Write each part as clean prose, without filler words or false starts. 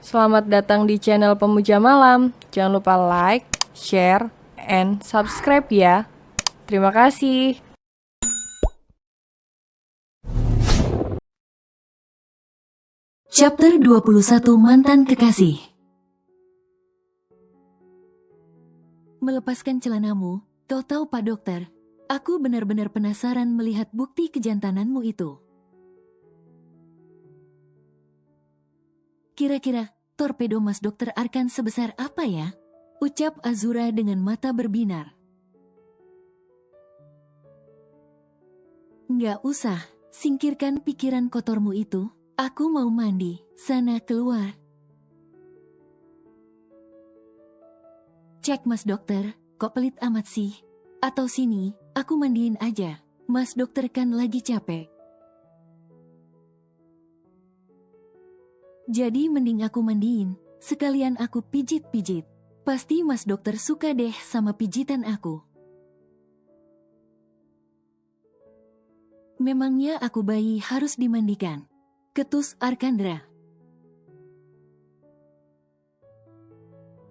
Selamat datang di channel Pemuja Malam. Jangan lupa like, share, and subscribe ya. Terima kasih. Chapter 21 Mantan Kekasih. Melepaskan celanamu, kau tahu Pak Dokter, aku benar-benar penasaran melihat bukti kejantananmu itu. Kira-kira, torpedo Mas Dokter Arkan sebesar apa ya? Ucap Azura dengan mata berbinar. Nggak usah, singkirkan pikiran kotormu itu. Aku mau mandi, sana keluar. Cek Mas Dokter, kok pelit amat sih? Atau sini, aku mandiin aja. Mas Dokter kan lagi capek. Jadi mending aku mandiin, sekalian aku pijit-pijit. Pasti Mas Dokter suka deh sama pijitan aku. Memangnya aku bayi harus dimandikan? Ketus Arkandra.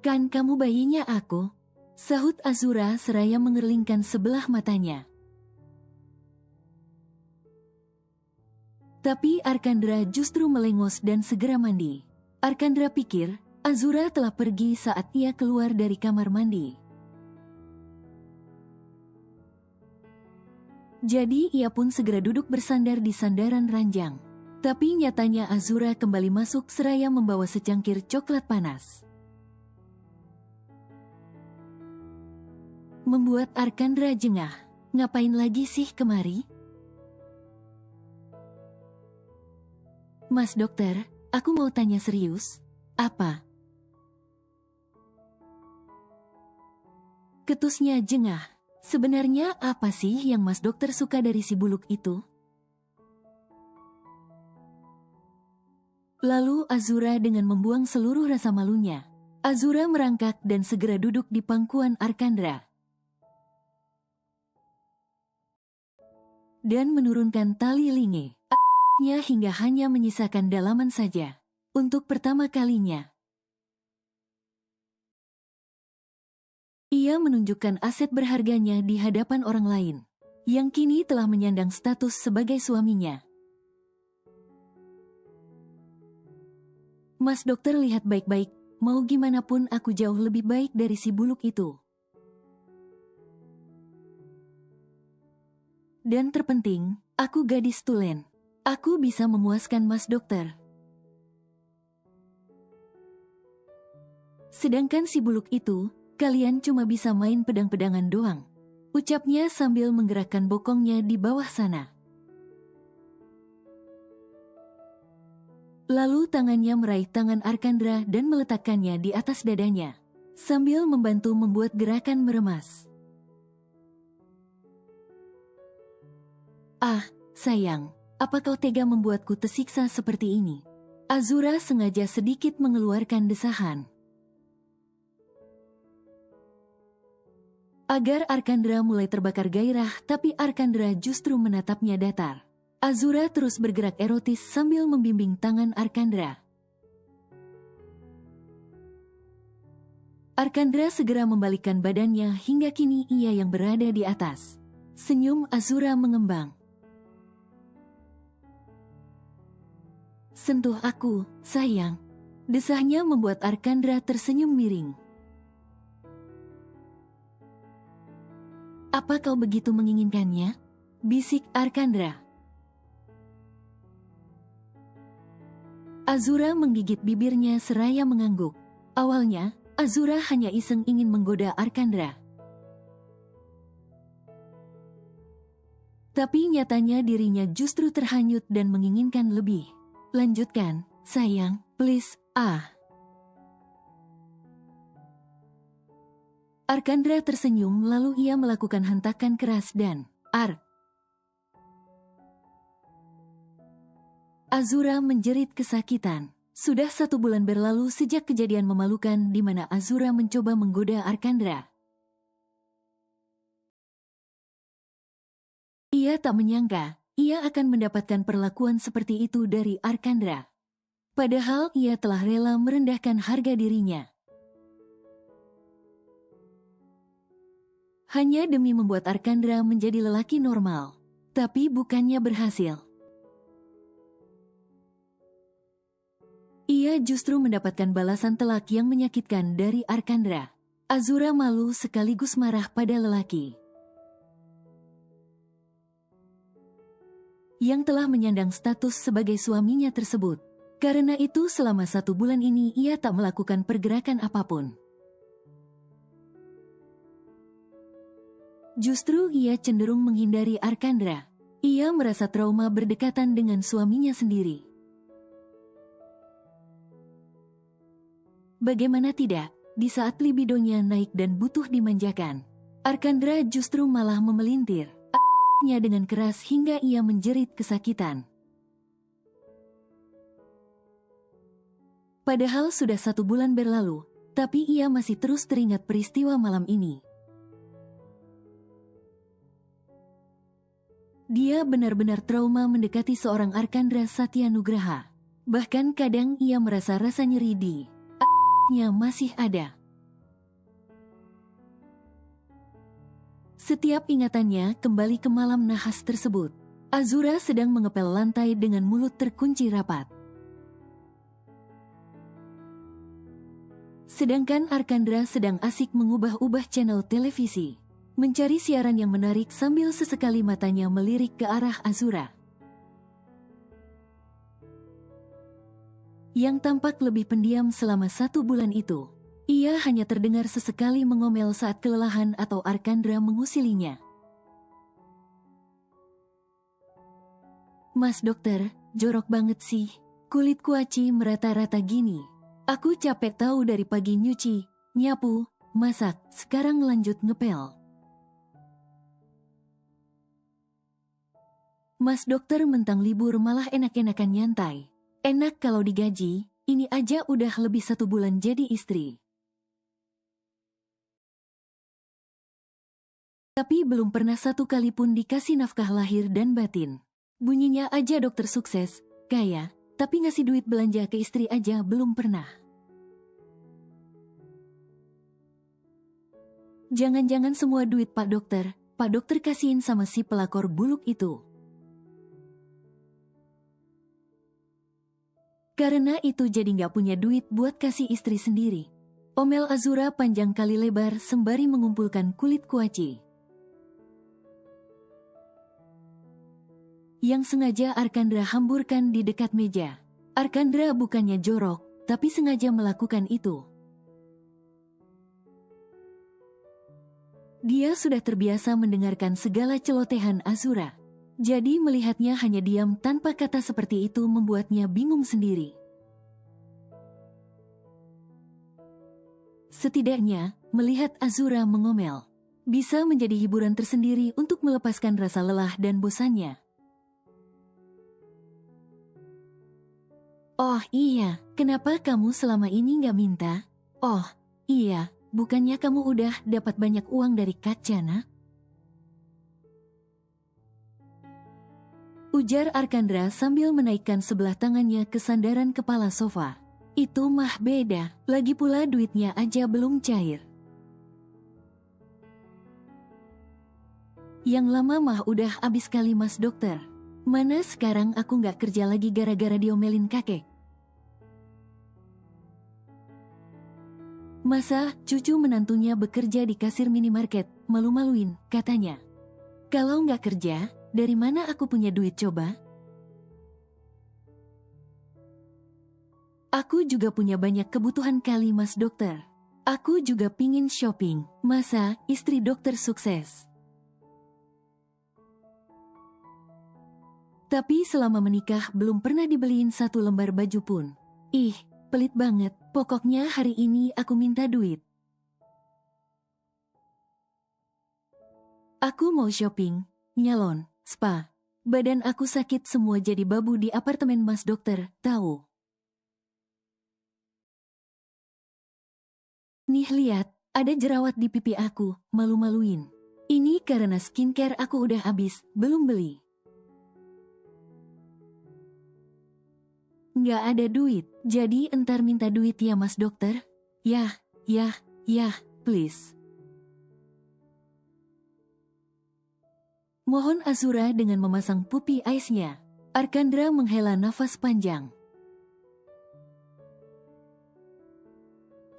Kan kamu bayinya aku? Sahut Azura seraya mengerlingkan sebelah matanya. Tapi Arkandra justru melengos dan segera mandi. Arkandra pikir, Azura telah pergi saat ia keluar dari kamar mandi. Jadi ia pun segera duduk bersandar di sandaran ranjang. Tapi nyatanya Azura kembali masuk seraya membawa secangkir coklat panas. Membuat Arkandra jengah. Ngapain lagi sih kemari? Mas Dokter, aku mau tanya serius. Apa? Ketusnya jengah. Sebenarnya apa sih yang Mas Dokter suka dari si buluk itu? Lalu Azura dengan membuang seluruh rasa malunya. Azura merangkak dan segera duduk di pangkuan Arkandra. Dan menurunkan tali linge. Hingga hanya menyisakan dalaman saja. Untuk pertama kalinya. Ia menunjukkan aset berharganya di hadapan orang lain, yang kini telah menyandang status sebagai suaminya. Mas Dokter lihat baik-baik, mau gimana pun aku jauh lebih baik dari si buluk itu. Dan terpenting, aku gadis tulen. Aku bisa memuaskan Mas Dokter. Sedangkan si buluk itu, kalian cuma bisa main pedang-pedangan doang. Ucapnya sambil menggerakkan bokongnya di bawah sana. Lalu tangannya meraih tangan Arkandra dan meletakkannya di atas dadanya, sambil membantu membuat gerakan meremas. Ah, sayang, apa kau tega membuatku tersiksa seperti ini? Azura sengaja sedikit mengeluarkan desahan. Agar Arkandra mulai terbakar gairah, tapi Arkandra justru menatapnya datar. Azura terus bergerak erotis sambil membimbing tangan Arkandra. Arkandra segera membalikkan badannya hingga kini ia yang berada di atas. Senyum Azura mengembang. Sentuh aku, sayang. Desahnya membuat Arkandra tersenyum miring. Apa kau begitu menginginkannya? Bisik Arkandra. Azura menggigit bibirnya seraya mengangguk. Awalnya, Azura hanya iseng ingin menggoda Arkandra. Tapi nyatanya dirinya justru terhanyut dan menginginkan lebih. Lanjutkan, sayang, please, Arkandra tersenyum lalu ia melakukan hentakan keras dan, Azura menjerit kesakitan. Sudah 1 bulan berlalu sejak kejadian memalukan di mana Azura mencoba menggoda Arkandra. Ia tak menyangka, ia akan mendapatkan perlakuan seperti itu dari Arkandra. Padahal ia telah rela merendahkan harga dirinya. Hanya demi membuat Arkandra menjadi lelaki normal. Tapi bukannya berhasil. Ia justru mendapatkan balasan telak yang menyakitkan dari Arkandra. Azura malu sekaligus marah pada lelaki yang telah menyandang status sebagai suaminya tersebut. Karena itu selama 1 bulan ini ia tak melakukan pergerakan apapun. Justru ia cenderung menghindari Arkandra. Ia merasa trauma berdekatan dengan suaminya sendiri. Bagaimana tidak, di saat libidonya naik dan butuh dimanjakan, Arkandra justru malah memelintir nya dengan keras hingga ia menjerit kesakitan. Padahal sudah 1 bulan berlalu, tapi ia masih terus teringat peristiwa malam ini. Dia benar-benar trauma mendekati seorang Arkandra Satyanugraha. Bahkan kadang ia merasa rasa nyeri di nya masih ada. Setiap ingatannya kembali ke malam nahas tersebut. Azura sedang mengepel lantai dengan mulut terkunci rapat. Sedangkan Arkandra sedang asik mengubah-ubah channel televisi, mencari siaran yang menarik sambil sesekali matanya melirik ke arah Azura, yang tampak lebih pendiam selama 1 bulan itu. Ia hanya terdengar sesekali mengomel saat kelelahan atau Arkandra mengusilinya. "Mas dokter, jorok banget sih. Kulit kuaci merata-rata gini. Aku capek tahu dari pagi nyuci, nyapu, masak, sekarang lanjut ngepel." Mas dokter mentang libur malah enak-enakan nyantai. Enak kalau digaji, ini aja udah lebih 1 bulan jadi istri. Tapi belum pernah 1 kali pun dikasih nafkah lahir dan batin. Bunyinya aja dokter sukses, kaya, tapi ngasih duit belanja ke istri aja belum pernah. Jangan-jangan semua duit Pak Dokter kasihin sama si pelakor buluk itu. Karena itu jadi nggak punya duit buat kasih istri sendiri. Omel Azura panjang kali lebar sembari mengumpulkan kulit kuaci yang sengaja Arkandra hamburkan di dekat meja. Arkandra bukannya jorok, tapi sengaja melakukan itu. Dia sudah terbiasa mendengarkan segala celotehan Azura. Jadi melihatnya hanya diam tanpa kata seperti itu membuatnya bingung sendiri. Setidaknya, melihat Azura mengomel bisa menjadi hiburan tersendiri untuk melepaskan rasa lelah dan bosannya. "Oh iya, kenapa kamu selama ini nggak minta? Oh iya, bukannya kamu udah dapat banyak uang dari Kacana?" Ujar Arkandra sambil menaikkan sebelah tangannya ke sandaran kepala sofa. "Itu mah beda, lagi pula duitnya aja belum cair. Yang lama mah udah habis kali Mas Dokter. Mana sekarang aku nggak kerja lagi gara-gara diomelin kakek. Masa cucu menantunya bekerja di kasir minimarket, malu-maluin," katanya. "Kalau nggak kerja, dari mana aku punya duit coba? Aku juga punya banyak kebutuhan kali Mas Dokter. Aku juga pingin shopping, masa istri dokter sukses. Tapi selama menikah belum pernah dibeliin 1 lembar baju pun. Ih, pelit banget, pokoknya hari ini aku minta duit. Aku mau shopping, nyalon, spa. Badan aku sakit semua jadi babu di apartemen Mas Dokter, tahu. Nih lihat, ada jerawat di pipi aku, malu-maluin. Ini karena skincare aku udah habis, belum beli. Nggak ada duit, jadi entar minta duit ya mas dokter? Yah, please. Mohon Azura dengan memasang puppy eyes-nya. Arkandra menghela nafas panjang.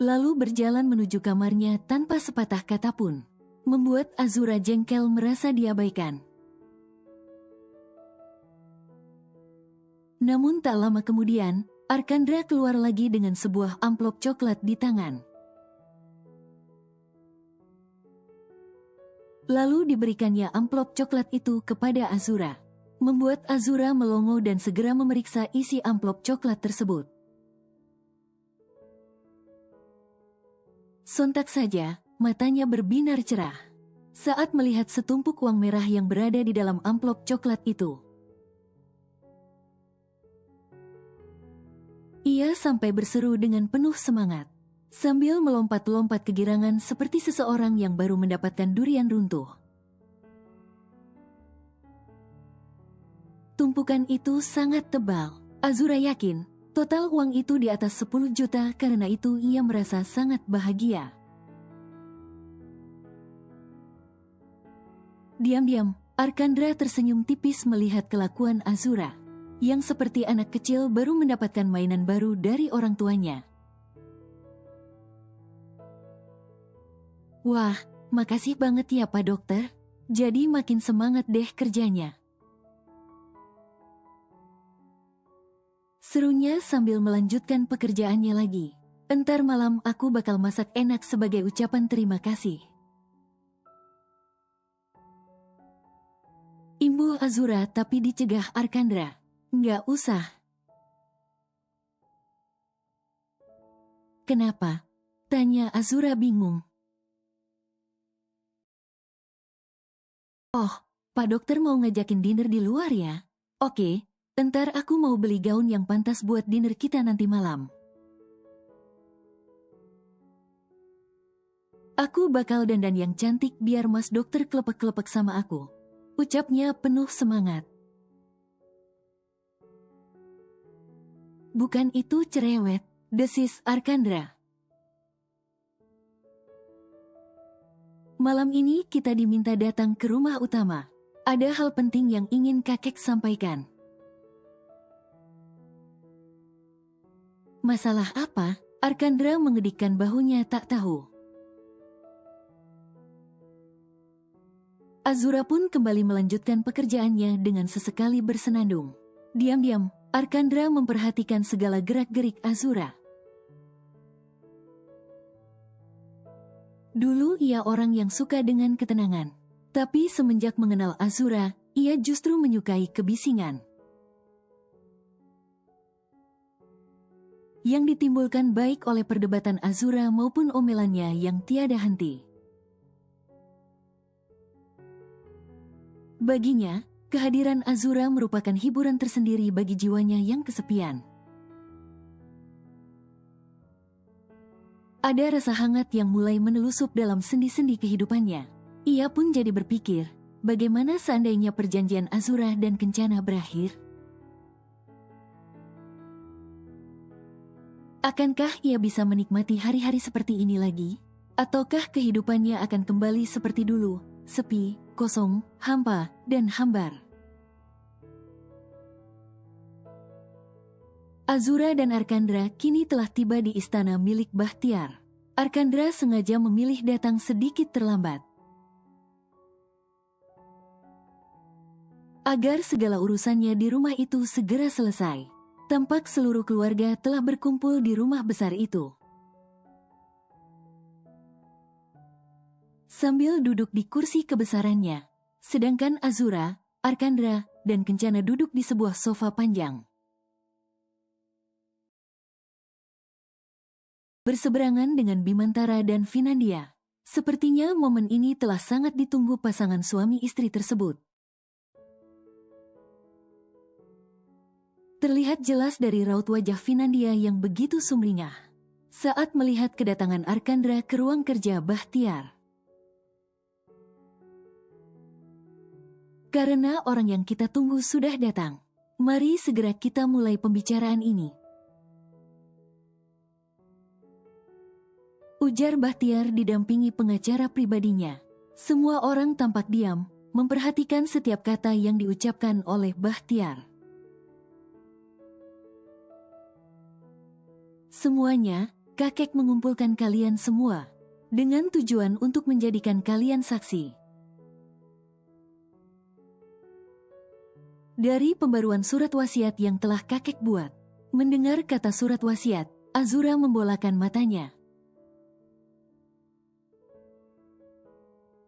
Lalu berjalan menuju kamarnya tanpa sepatah kata pun. Membuat Azura jengkel merasa diabaikan. Namun tak lama kemudian, Arkandra keluar lagi dengan sebuah amplop coklat di tangan. Lalu diberikannya amplop coklat itu kepada Azura. Membuat Azura melongo dan segera memeriksa isi amplop coklat tersebut. Sontak saja, matanya berbinar cerah saat melihat setumpuk uang merah yang berada di dalam amplop coklat itu. Ia sampai berseru dengan penuh semangat, sambil melompat-lompat kegirangan seperti seseorang yang baru mendapatkan durian runtuh. Tumpukan itu sangat tebal. Azura yakin, total uang itu di atas 10 juta, karena itu ia merasa sangat bahagia. Diam-diam, Arkandra tersenyum tipis melihat kelakuan Azura, yang seperti anak kecil baru mendapatkan mainan baru dari orang tuanya. Wah, makasih banget ya Pak Dokter. Jadi makin semangat deh kerjanya. Serunya sambil melanjutkan pekerjaannya lagi. Entar malam aku bakal masak enak sebagai ucapan terima kasih. Imbuh Azura tapi dicegah Arkandra. Nggak usah. Kenapa? Tanya Azura bingung. Oh, Pak Dokter mau ngajakin dinner di luar ya? Oke, entar aku mau beli gaun yang pantas buat dinner kita nanti malam. Aku bakal dandan yang cantik biar Mas Dokter klepek-klepek sama aku. Ucapnya penuh semangat. Bukan itu cerewet, desis Arkandra. Malam ini kita diminta datang ke rumah utama. Ada hal penting yang ingin kakek sampaikan. Masalah apa? Arkandra mengedikkan bahunya tak tahu. Azura pun kembali melanjutkan pekerjaannya dengan sesekali bersenandung. Diam-diam, Arkandra memperhatikan segala gerak-gerik Azura. Dulu ia orang yang suka dengan ketenangan. Tapi semenjak mengenal Azura, ia justru menyukai kebisingan. Yang ditimbulkan baik oleh perdebatan Azura maupun omelannya yang tiada henti. Baginya, kehadiran Azura merupakan hiburan tersendiri bagi jiwanya yang kesepian. Ada rasa hangat yang mulai menelusup dalam sendi-sendi kehidupannya. Ia pun jadi berpikir, bagaimana seandainya perjanjian Azura dan Kencana berakhir? Akankah ia bisa menikmati hari-hari seperti ini lagi? Ataukah kehidupannya akan kembali seperti dulu, sepi, kosong, hampa, dan hambar? Azura dan Arkandra kini telah tiba di istana milik Bahtiar. Arkandra sengaja memilih datang sedikit terlambat, agar segala urusannya di rumah itu segera selesai. Tampak seluruh keluarga telah berkumpul di rumah besar itu. Sambil duduk di kursi kebesarannya, sedangkan Azura, Arkandra, dan Kencana duduk di sebuah sofa panjang. Berseberangan dengan Bimantara dan Vinandia. Sepertinya momen ini telah sangat ditunggu pasangan suami istri tersebut. Terlihat jelas dari raut wajah Vinandia yang begitu sumringah saat melihat kedatangan Arkandra ke ruang kerja Bahtiar. Karena orang yang kita tunggu sudah datang. Mari segera kita mulai pembicaraan ini. Ujar Bahtiar didampingi pengacara pribadinya. Semua orang tampak diam, memperhatikan setiap kata yang diucapkan oleh Bahtiar. Semuanya, kakek mengumpulkan kalian semua, dengan tujuan untuk menjadikan kalian saksi. Dari pembaruan surat wasiat yang telah kakek buat, mendengar kata surat wasiat, Azura membolakan matanya.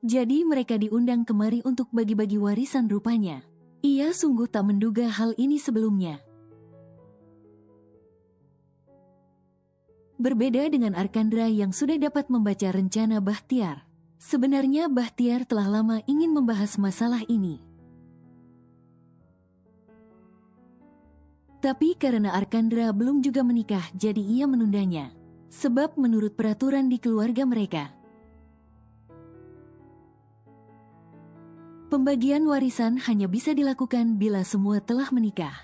Jadi mereka diundang kemari untuk bagi-bagi warisan rupanya. Ia sungguh tak menduga hal ini sebelumnya. Berbeda dengan Arkandra yang sudah dapat membaca rencana Bahtiar. Sebenarnya Bahtiar telah lama ingin membahas masalah ini. Tapi karena Arkandra belum juga menikah, jadi ia menundanya. Sebab menurut peraturan di keluarga mereka, pembagian warisan hanya bisa dilakukan bila semua telah menikah.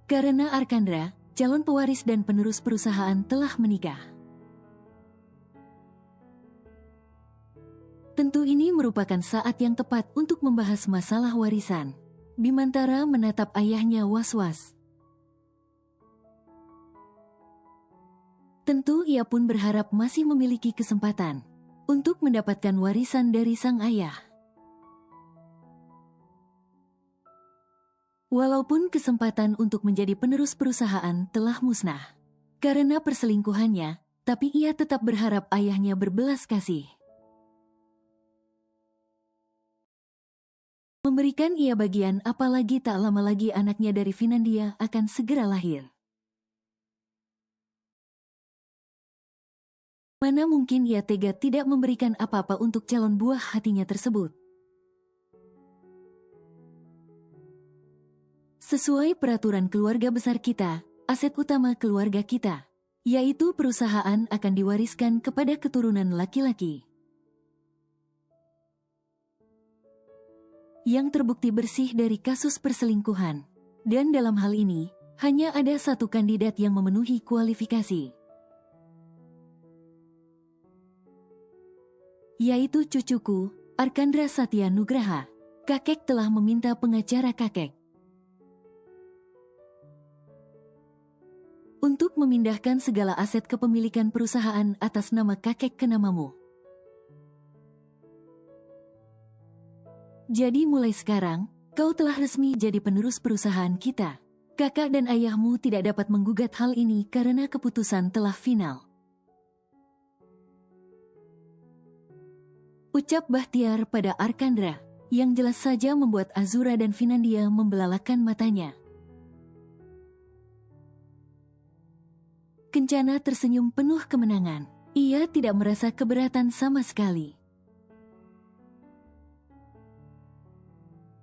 Karena Arkandra, calon pewaris dan penerus perusahaan telah menikah. Tentu ini merupakan saat yang tepat untuk membahas masalah warisan. Bimantara menatap ayahnya was-was. Tentu ia pun berharap masih memiliki kesempatan untuk mendapatkan warisan dari sang ayah. Walaupun kesempatan untuk menjadi penerus perusahaan telah musnah karena perselingkuhannya, tapi ia tetap berharap ayahnya berbelas kasih. Memberikan ia bagian, apalagi tak lama lagi anaknya dari Finlandia akan segera lahir. Mana mungkin ia tega tidak memberikan apa-apa untuk calon buah hatinya tersebut. Sesuai peraturan keluarga besar kita, aset utama keluarga kita, yaitu perusahaan, akan diwariskan kepada keturunan laki-laki yang terbukti bersih dari kasus perselingkuhan. Dan dalam hal ini, hanya ada satu kandidat yang memenuhi kualifikasi, yaitu cucuku, Arkandra Satya Nugraha. Kakek telah meminta pengacara kakek untuk memindahkan segala aset kepemilikan perusahaan atas nama kakek ke namamu. Jadi mulai sekarang, kau telah resmi jadi penerus perusahaan kita. Kakak dan ayahmu tidak dapat menggugat hal ini karena keputusan telah final. Ucap Bahtiar pada Arkandra, yang jelas saja membuat Azura dan Finlandia membelalakan matanya. Kencana tersenyum penuh kemenangan. Ia tidak merasa keberatan sama sekali.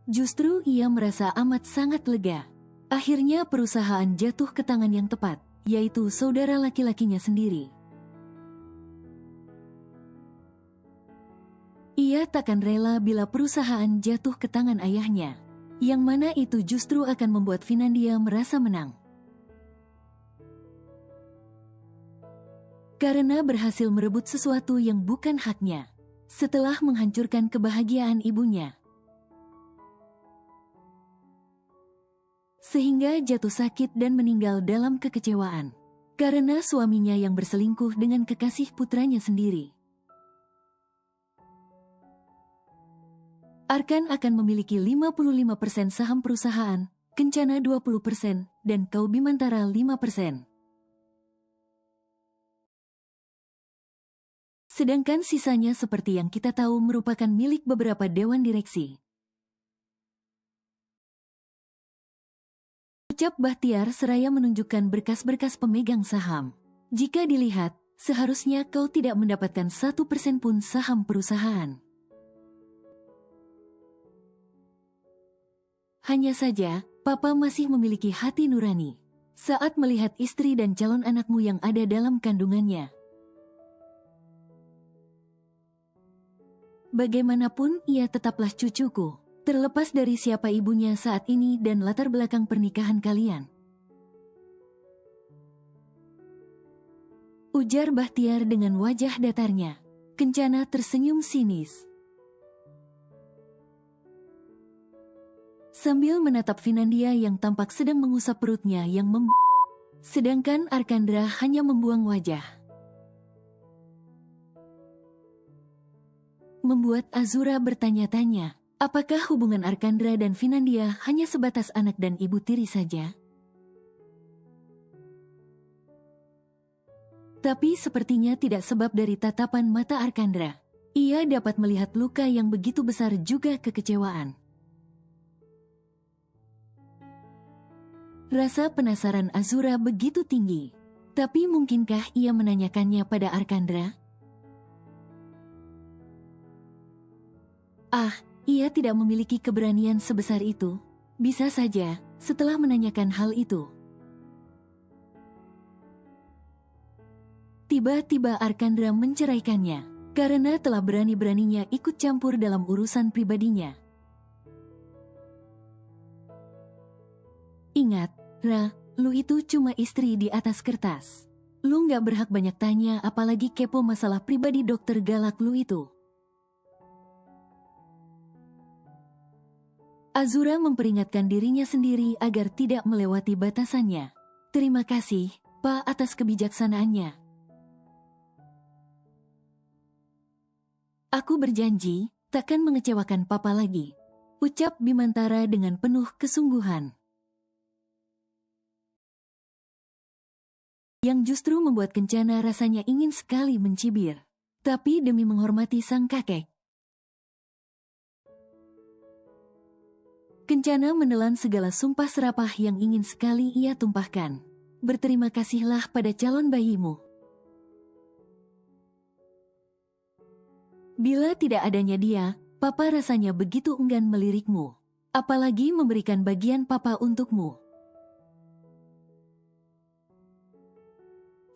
Justru ia merasa amat sangat lega. Akhirnya perusahaan jatuh ke tangan yang tepat, yaitu saudara laki-lakinya sendiri. Ia takkan rela bila perusahaan jatuh ke tangan ayahnya, yang mana itu justru akan membuat Finlandia merasa menang. Karena berhasil merebut sesuatu yang bukan haknya, setelah menghancurkan kebahagiaan ibunya. Sehingga jatuh sakit dan meninggal dalam kekecewaan, karena suaminya yang berselingkuh dengan kekasih putranya sendiri. Arkan akan memiliki 55% saham perusahaan, Kencana 20%, dan kau Bimantara 5%. Sedangkan sisanya seperti yang kita tahu merupakan milik beberapa dewan direksi. Ucap Bahtiar seraya menunjukkan berkas-berkas pemegang saham. Jika dilihat, seharusnya kau tidak mendapatkan 1% pun saham perusahaan. Hanya saja, Papa masih memiliki hati nurani saat melihat istri dan calon anakmu yang ada dalam kandungannya. Bagaimanapun ia tetaplah cucuku. Terlepas dari siapa ibunya saat ini dan latar belakang pernikahan kalian. Ujar Bahtiar dengan wajah datarnya. Kencana tersenyum sinis. Sambil menatap Vinandia yang tampak sedang mengusap perutnya yang sedangkan Arkandra hanya membuang wajah. Membuat Azura bertanya-tanya, apakah hubungan Arkandra dan Vinandia hanya sebatas anak dan ibu tiri saja? Tapi sepertinya tidak sebab dari tatapan mata Arkandra. Ia dapat melihat luka yang begitu besar juga kekecewaan. Rasa penasaran Azura begitu tinggi. Tapi mungkinkah ia menanyakannya pada Arkandra? Ia tidak memiliki keberanian sebesar itu. Bisa saja, setelah menanyakan hal itu. Tiba-tiba Arkandra menceraikannya, karena telah berani-beraninya ikut campur dalam urusan pribadinya. Ingat, Ra, lu itu cuma istri di atas kertas. Lu gak berhak banyak tanya apalagi kepo masalah pribadi dokter galak lu itu. Azura memperingatkan dirinya sendiri agar tidak melewati batasannya. Terima kasih, Pak, atas kebijaksanaannya. Aku berjanji, takkan mengecewakan Papa lagi. Ucap Bimantara dengan penuh kesungguhan. Yang justru membuat Kencana rasanya ingin sekali mencibir. Tapi demi menghormati sang kakek. Kencana menelan segala sumpah serapah yang ingin sekali ia tumpahkan. Berterima kasihlah pada calon bayimu. Bila tidak adanya dia, Papa rasanya begitu enggan melirikmu. Apalagi memberikan bagian Papa untukmu.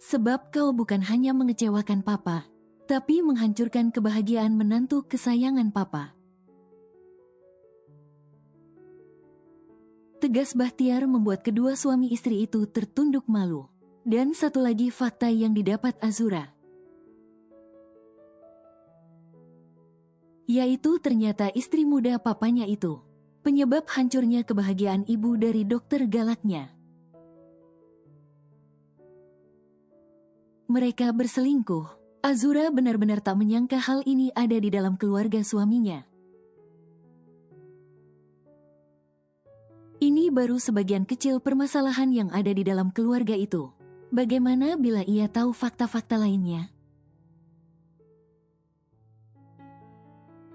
Sebab kau bukan hanya mengecewakan Papa, tapi menghancurkan kebahagiaan menantu kesayangan Papa. Tegas Bahtiar membuat kedua suami istri itu tertunduk malu. Dan satu lagi fakta yang didapat Azura. Yaitu ternyata istri muda papanya itu penyebab hancurnya kebahagiaan ibu dari dokter galaknya. Mereka berselingkuh. Azura benar-benar tak menyangka hal ini ada di dalam keluarga suaminya. Ini baru sebagian kecil permasalahan yang ada di dalam keluarga itu. Bagaimana bila ia tahu fakta-fakta lainnya?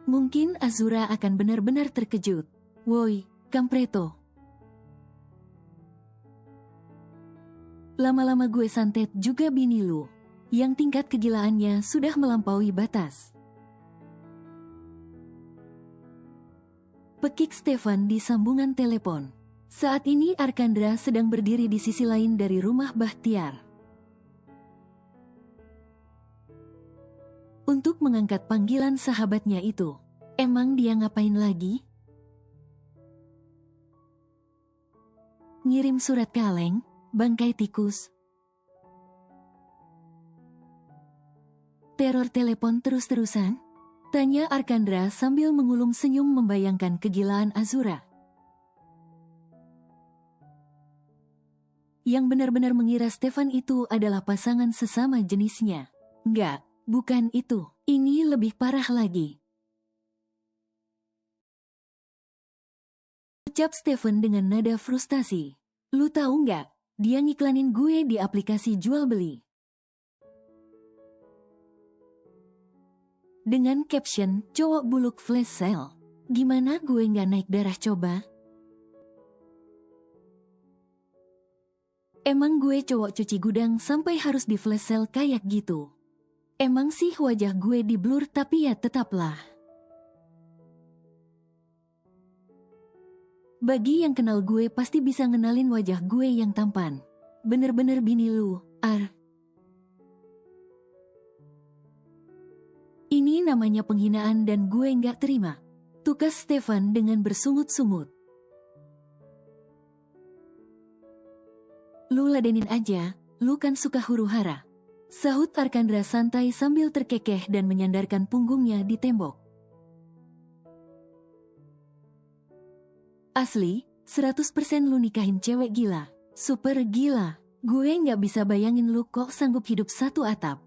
Mungkin Azura akan benar-benar terkejut. Woi, Kampreto. Lama-lama gue santet juga bini lu, yang tingkat kegilaannya sudah melampaui batas. Pekik Stefan di sambungan telepon. Saat ini Arkandra sedang berdiri di sisi lain dari rumah Bahtiar. Untuk mengangkat panggilan sahabatnya itu. Emang dia ngapain lagi? Ngirim surat kaleng, bangkai tikus. Teror telepon terus-terusan? Tanya Arkandra sambil mengulum senyum membayangkan kegilaan Azura. Yang benar-benar mengira Stefan itu adalah pasangan sesama jenisnya. Enggak, bukan itu. Ini lebih parah lagi. Ucap Stefan dengan nada frustasi. Lu tahu nggak? Dia ngiklanin gue di aplikasi jual beli. Dengan caption, cowok buluk flash sale. Gimana gue nggak naik darah coba? Emang gue cowok cuci gudang sampai harus di flash sale kayak gitu? Emang sih wajah gue di blur tapi ya tetaplah. Bagi yang kenal gue pasti bisa ngenalin wajah gue yang tampan. Bener-bener bini lu, Ini namanya penghinaan dan gue nggak terima. tukas Stefan dengan bersungut-sungut. Lu ladenin aja, lu kan suka huru-hara. Sahut Arkandra santai sambil terkekeh dan menyandarkan punggungnya di tembok. Asli, 100% lu nikahin cewek gila. Super gila. Gue gak bisa bayangin lu kok sanggup hidup satu atap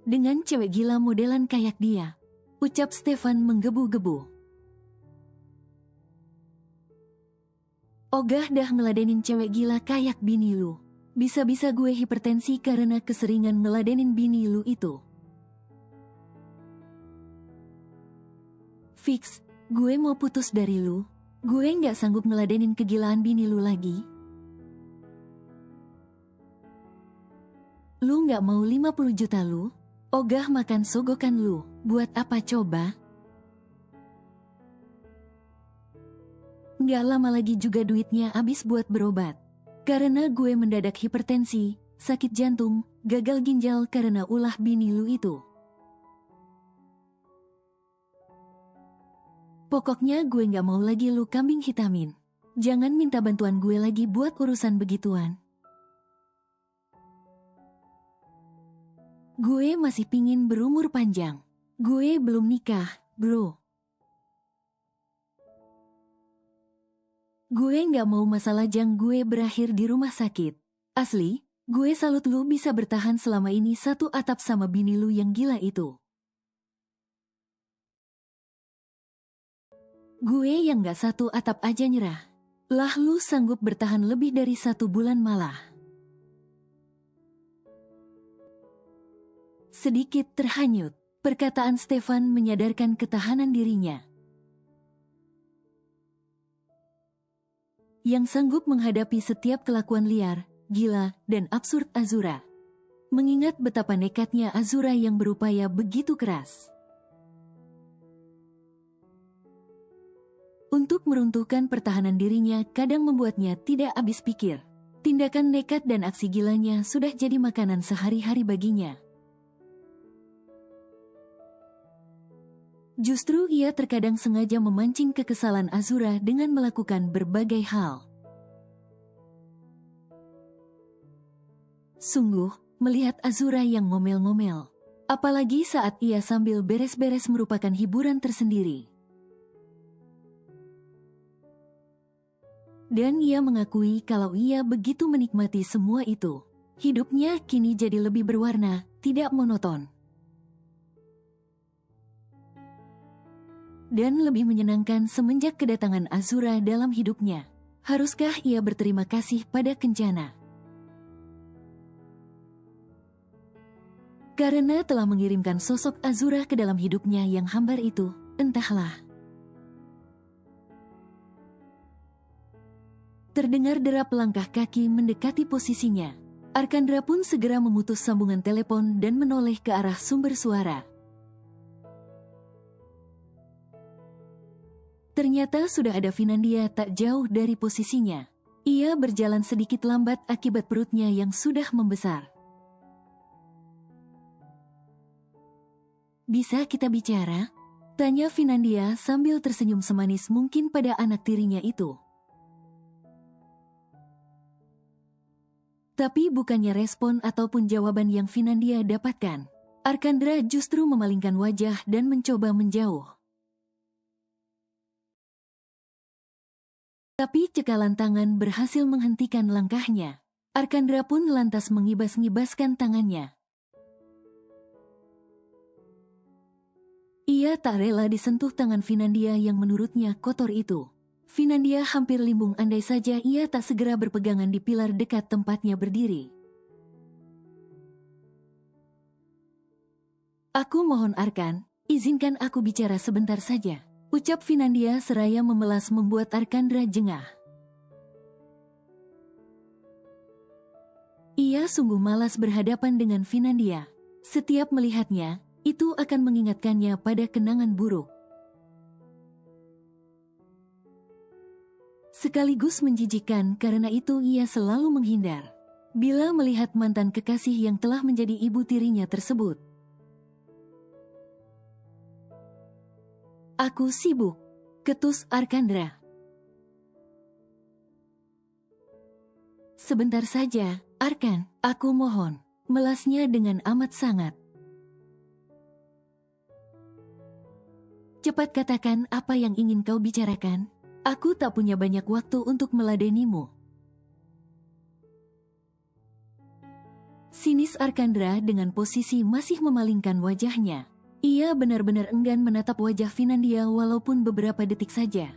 dengan cewek gila modelan kayak dia, ucap Stefan menggebu-gebu. Ogah dah ngeladenin cewek gila kayak bini lu. Bisa-bisa gue hipertensi karena keseringan ngeladenin bini lu itu. Fix, gue mau putus dari lu. Gue gak sanggup ngeladenin kegilaan bini lu lagi. Lu gak mau 50 juta lu? Ogah makan sogokan lu. Buat apa coba? Gak lama lagi juga duitnya habis buat berobat. Karena gue mendadak hipertensi, sakit jantung, gagal ginjal karena ulah bini lu itu. Pokoknya gue gak mau lagi lu kambing hitamin. Jangan minta bantuan gue lagi buat urusan begituan. Gue masih pingin berumur panjang. Gue belum nikah, bro. Gue gak mau masa lajang gue berakhir di rumah sakit. Asli, gue salut lu bisa bertahan selama ini satu atap sama bini lu yang gila itu. Gue yang gak satu atap aja nyerah. Lah lu sanggup bertahan lebih dari 1 bulan malah. Sedikit terhanyut, perkataan Stefan menyadarkan ketahanan dirinya. Yang sanggup menghadapi setiap kelakuan liar, gila, dan absurd Azura. Mengingat betapa nekatnya Azura yang berupaya begitu keras. Untuk meruntuhkan pertahanan dirinya kadang membuatnya tidak habis pikir. Tindakan nekat dan aksi gilanya sudah jadi makanan sehari-hari baginya. Justru ia terkadang sengaja memancing kekesalan Azura dengan melakukan berbagai hal. Sungguh, melihat Azura yang ngomel-ngomel, apalagi saat ia sambil beres-beres merupakan hiburan tersendiri. Dan ia mengakui kalau ia begitu menikmati semua itu. Hidupnya kini jadi lebih berwarna, tidak monoton. Dan lebih menyenangkan semenjak kedatangan Azura dalam hidupnya. Haruskah ia berterima kasih pada Kencana? Karena telah mengirimkan sosok Azura ke dalam hidupnya yang hambar itu, entahlah. Terdengar derap langkah kaki mendekati posisinya. Arkandra pun segera memutus sambungan telepon dan menoleh ke arah sumber suara. Ternyata sudah ada Finandia tak jauh dari posisinya. Ia berjalan sedikit lambat akibat perutnya yang sudah membesar. "Bisa kita bicara?" tanya Finandia sambil tersenyum semanis mungkin pada anak tirinya itu. Tapi bukannya respon ataupun jawaban yang Finandia dapatkan. Arkandra justru memalingkan wajah dan mencoba menjauh. Tapi cekalan tangan berhasil menghentikan langkahnya. Arkandra pun lantas mengibas-ngibaskan tangannya. Ia tak rela disentuh tangan Finandia yang menurutnya kotor itu. Finandia hampir limbung andai saja ia tak segera berpegangan di pilar dekat tempatnya berdiri. "Aku mohon Arkan, izinkan aku bicara sebentar saja," ucap Finandia seraya memelas membuat Arkandra jengah. Ia sungguh malas berhadapan dengan Finandia. Setiap melihatnya, itu akan mengingatkannya pada kenangan buruk. Sekaligus menjijikkan karena itu ia selalu menghindar. Bila melihat mantan kekasih yang telah menjadi ibu tirinya tersebut. Aku sibuk. Ketus Arkandra. Sebentar saja, Arkan, aku mohon. Melasnya dengan amat sangat. Cepat katakan apa yang ingin kau bicarakan. Aku tak punya banyak waktu untuk meladenimu. Sinis Arkandra dengan posisi masih memalingkan wajahnya. Ia benar-benar enggan menatap wajah Finandia walaupun beberapa detik saja.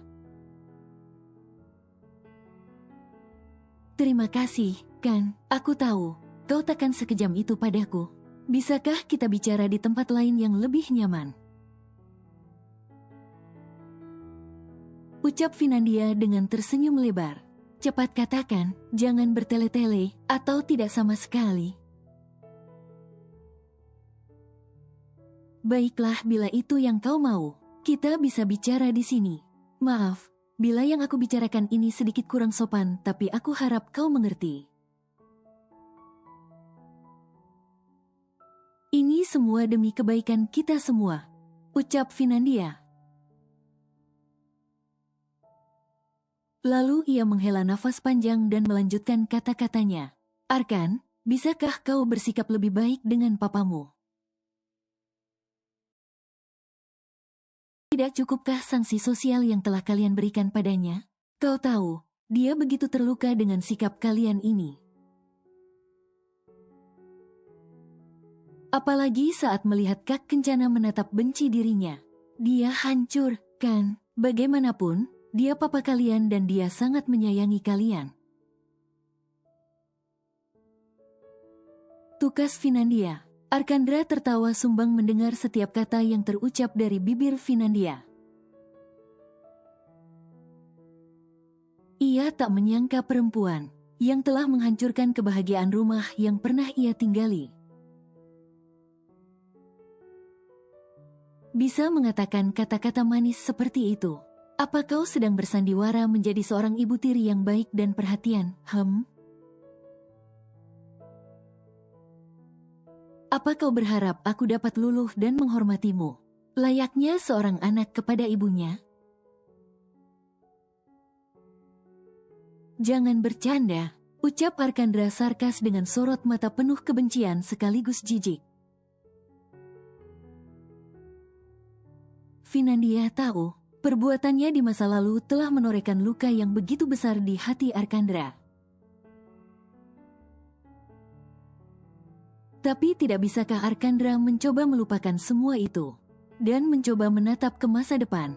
Terima kasih, Kan. Aku tahu, kau takkan sekejam itu padaku. Bisakah kita bicara di tempat lain yang lebih nyaman? Ucap Finandia dengan tersenyum lebar. Cepat katakan, jangan bertele-tele, atau tidak sama sekali. Baiklah, bila itu yang kau mau, kita bisa bicara di sini. Maaf, bila yang aku bicarakan ini sedikit kurang sopan, tapi aku harap kau mengerti. Ini semua demi kebaikan kita semua, ucap Finandia. Lalu ia menghela nafas panjang dan melanjutkan kata-katanya. Arkan, bisakah kau bersikap lebih baik dengan papamu? Tidak cukupkah sanksi sosial yang telah kalian berikan padanya? Kau tahu, dia begitu terluka dengan sikap kalian ini. Apalagi saat melihat Kak Kencana menatap benci dirinya. Dia hancur, kan? Bagaimanapun, dia papa kalian dan dia sangat menyayangi kalian. Tukas Finandia. Arkandra tertawa sumbang mendengar setiap kata yang terucap dari bibir Finandia. Ia tak menyangka perempuan yang telah menghancurkan kebahagiaan rumah yang pernah ia tinggali bisa mengatakan kata-kata manis seperti itu. Apa kau sedang bersandiwara menjadi seorang ibu tiri yang baik dan perhatian, Apa kau berharap aku dapat luluh dan menghormatimu, layaknya seorang anak kepada ibunya? Jangan bercanda, ucap Arkandra sarkas dengan sorot mata penuh kebencian sekaligus jijik. Finandia tahu, perbuatannya di masa lalu telah menorehkan luka yang begitu besar di hati Arkandra. Tapi tidak bisakah Arkandra mencoba melupakan semua itu dan mencoba menatap ke masa depan?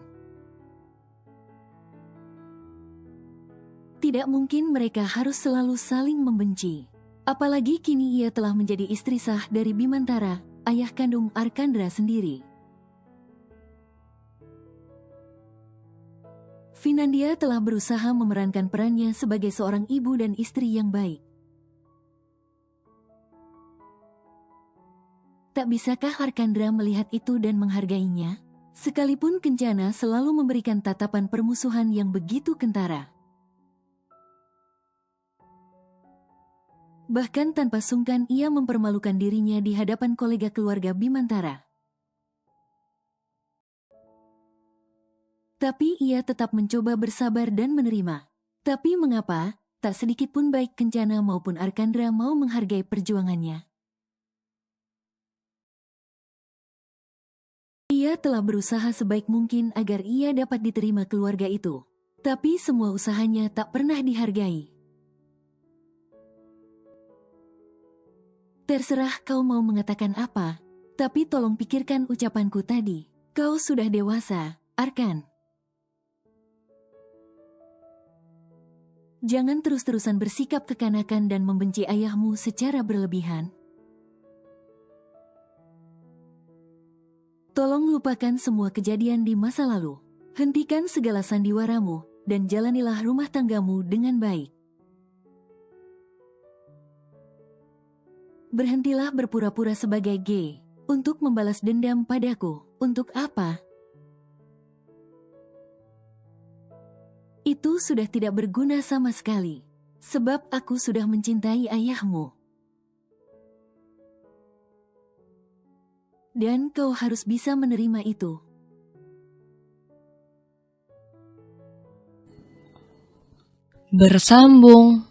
Tidak mungkin mereka harus selalu saling membenci. Apalagi kini ia telah menjadi istri sah dari Bimantara, ayah kandung Arkandra sendiri. Finandia telah berusaha memerankan perannya sebagai seorang ibu dan istri yang baik. Tak bisakah Arkandra melihat itu dan menghargainya? Sekalipun Kencana selalu memberikan tatapan permusuhan yang begitu kentara. Bahkan tanpa sungkan ia mempermalukan dirinya di hadapan kolega keluarga Bimantara. Tapi ia tetap mencoba bersabar dan menerima. Tapi mengapa, tak sedikit pun baik Kencana maupun Arkandra mau menghargai perjuangannya? Ia telah berusaha sebaik mungkin agar ia dapat diterima keluarga itu. Tapi semua usahanya tak pernah dihargai. Terserah kau mau mengatakan apa, tapi tolong pikirkan ucapanku tadi. Kau sudah dewasa, Arkan. Jangan terus-terusan bersikap kekanakan dan membenci ayahmu secara berlebihan. Tolong lupakan semua kejadian di masa lalu. Hentikan segala sandiwaramu, dan jalanilah rumah tanggamu dengan baik. Berhentilah berpura-pura sebagai gay, untuk membalas dendam padaku. Untuk apa? Itu sudah tidak berguna sama sekali, sebab aku sudah mencintai ayahmu. Dan kau harus bisa menerima itu. bersambung.